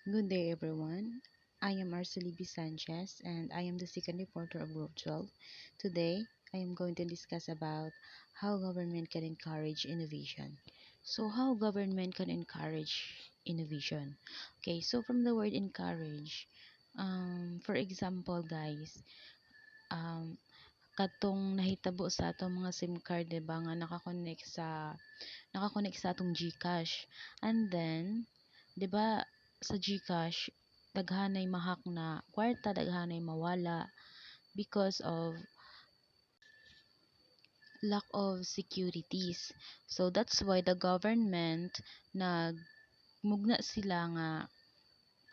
Good day, everyone. I am Arcely B. Sanchez, and I am the second reporter of Group 12. Today, I am going to discuss about how government can encourage innovation. So, how government can encourage innovation? Okay, so from the word encourage, for example, guys, um, katong nahitabo sa atong mga SIM card, diba, nga nakakonect sa atong GCash. And then, 'di ba sa GCash daghanay mahak na kwarta, daghanay mawala because of lack of securities. So that's why the government nagmugna sila nga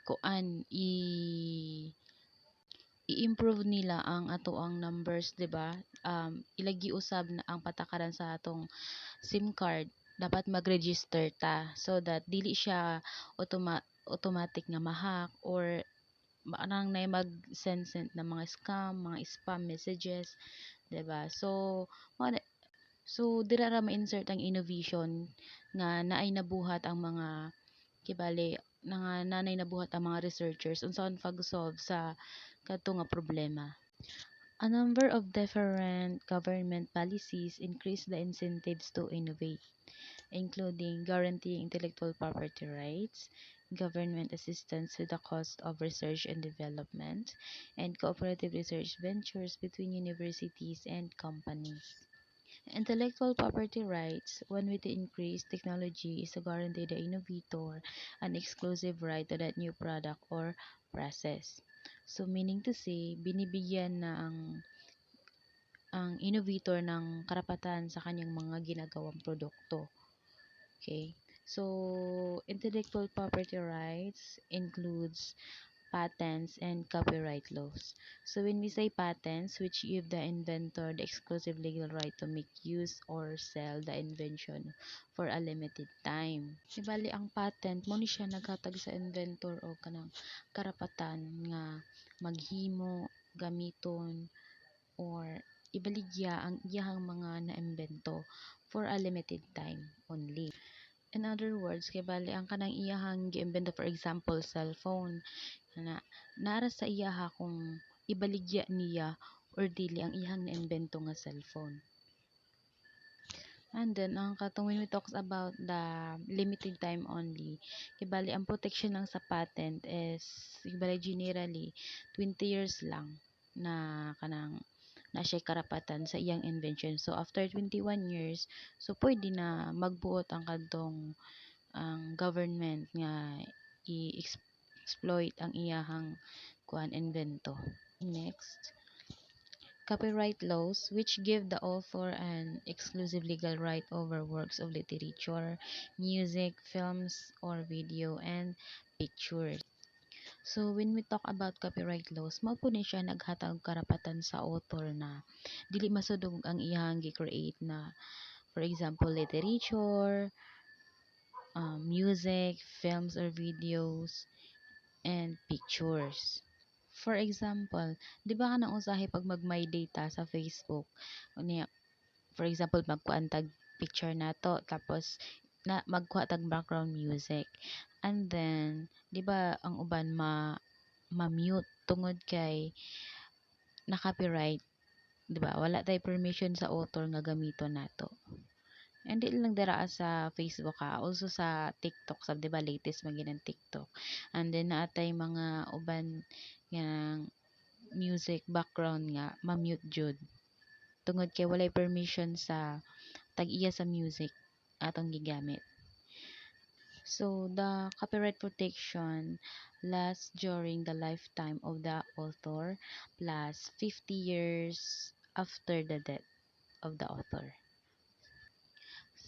kuan i-improve nila ang atoang numbers, 'di ba? Ilagi usab na ang patakaran sa atong SIM card dapat mag-register ta so that dili siya automatic nga mahak or anang na mag-send ng mga scam, mga spam messages, 'di ba? So dira ra ma-insert ang innovation nga naay nabuhat ang mga kibali nga nanay nabuhat ang mga researchers unsaon pag-solve sa kadto nga problema. A number of different government policies increase the incentives to innovate, including guaranteeing intellectual property rights, government assistance with the cost of research and development, and cooperative research ventures between universities and companies. Intellectual property rights, when with the increased technology, is to guarantee the innovator an exclusive right to that new product or process. So, meaning to say, binibigyan na ang innovator ng karapatan sa kanyang mga ginagawang produkto. Okay. So, intellectual property rights includes patents and copyright laws. So, when we say patents, which give the inventor the exclusive legal right to make use or sell the invention for a limited time. Ibali ang patent mo ni siya naghatag sa inventor o kanang karapatan nga maghimo, gamiton, or ibaligya ang iyahang mga naimbento for a limited time only. In other words, kay bali ang kanang iyahang giimbento, for example, cellphone, na nara sa iyaha kung ibaligya niya or dili ang iyang naimbento nga cellphone. And then, ang katong when we talks about the limited time only, kibali ang protection lang sa patent is, kibali generally, 20 years lang na kanang na siya karapatan sa iyang invention. So, after 21 years, so pwede na magbuot ang kadtong ang government nga i-exploit ang iyahang kuan invento. Next, copyright laws, which give the author an exclusive legal right over works of literature, music, films, or video, and pictures. So, when we talk about copyright laws, mao po ni siya naghatag karapatan sa author na dili masudog ang iyang gi-create na, for example, literature, music, films or videos, and pictures. For example, di ba ka nang usahay pag mag-my data sa Facebook? Unya, for example, magkuan tag picture nato tapos na magkuha tag background music. And then, di ba ang uban ma-mute tungod kay na copyright, di ba? Wala tay permission sa author nga gamiton nato. And di lang dira sa Facebook ha, also sa TikTok, sab di ba latest magin TikTok. And then naatay mga uban nga music background nga ma-mute jud tungod kay walay permission sa tag-iya sa music atong gigamit. So the copyright protection lasts during the lifetime of the author plus 50 years after the death of the author.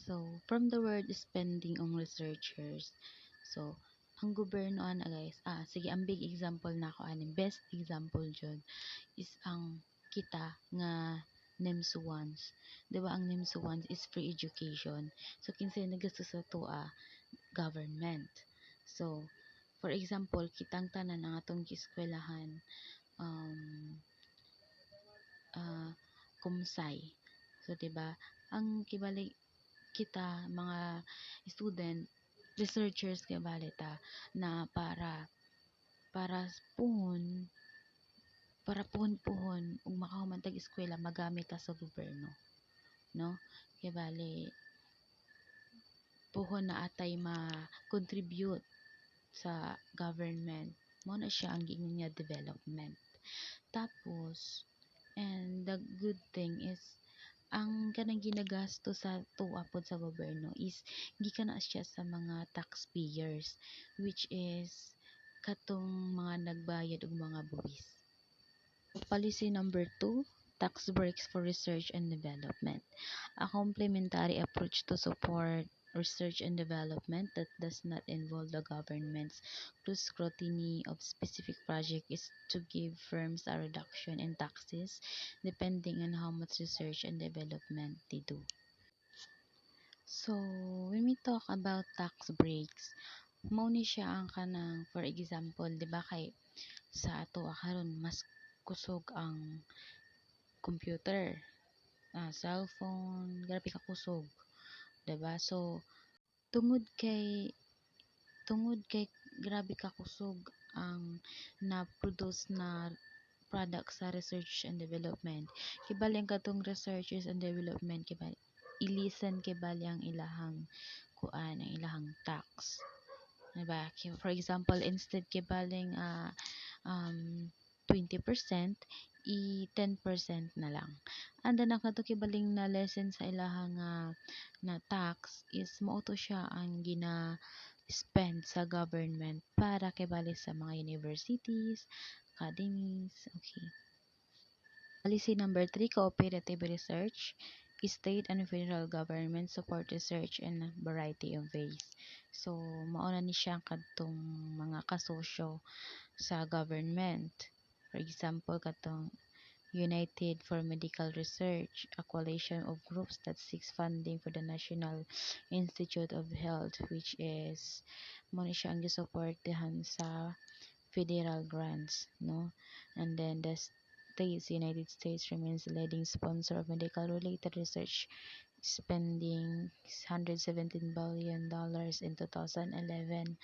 So, from the word spending on researchers, so, ang gobyerno ana guys, sige, ang big example na ako, best example dyan, is ang kita nga NEMS-1s. Diba ang NEMS-1s is free education. So, kinsa nagasto sa tua, government. So, for example, kitang tanan ang atong eskwelahan, um, kumsay. So, diba, ang kibalik kita mga student researchers kay balita na para para puhon para puhon-puhon ug makahuman tag eskwela magamit ta sa gobyerno, no? Kay bali puhon na atay ma-contribute sa government. Mao na siya ang giingon nga development. Tapos, and the good thing is ang kanang ginagasto sa tuwa pod sa gobyerno is gikan na siya sa mga taxpayers, which is katong mga nagbayad og mga buwis. Policy number 2, tax breaks for research and development. A complementary approach to support research and development that does not involve the government's close scrutiny of specific project is to give firms a reduction in taxes depending on how much research and development they do. So, when we talk about tax breaks, mao ni siya ang kanang for example, di ba kay sa ato karon mas kusog ang computer, cellphone, grabe ka kusog, 'di ba? So tungod kay tungod kay grabe ka kusog ang na-produce na product sa research and development. Kibali ang katong research and development kibali ilisan kibali ang ilahang kuan ang ilahang tax. Diba? For example, instead kibaling 20%, 10% na lang. And then, ang kato kibaling na lesson sa ilahang na tax is mauto siya ang spend sa government para kibali sa mga universities, academies, okay. Policy number 3, cooperative research. State and federal government support research in a variety of ways. So, mauna ni siya kadtong mga kasosyo sa government. For example, katong United for Medical Research, a coalition of groups that seeks funding for the National Institute of Health, which is mo ni siya ang gisuportihan sa federal grants, no? And then the United States remains the leading sponsor of medical-related research, spending $117 billion in 2011.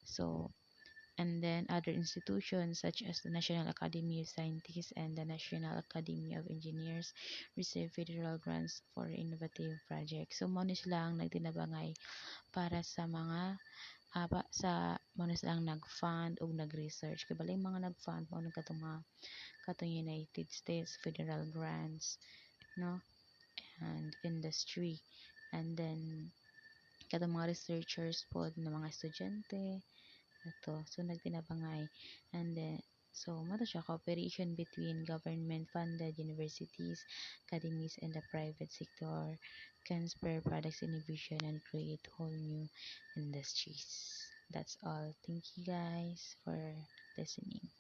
So, and then other institutions such as the National Academy of Sciences and the National Academy of Engineers receive federal grants for innovative projects. So, mo sila ang nagtinabangay para sa mga mo silang nag-fund o nag-research. Kaya bali mga nag-fund mo katong United States federal grants, no? And industry. And then, katong mga researchers po na mga estudyante, so nagtinabangay. And then, so mato siya cooperation between government-funded universities, academies, and the private sector can spur products innovation and create whole new industries. That's all. Thank you guys for listening.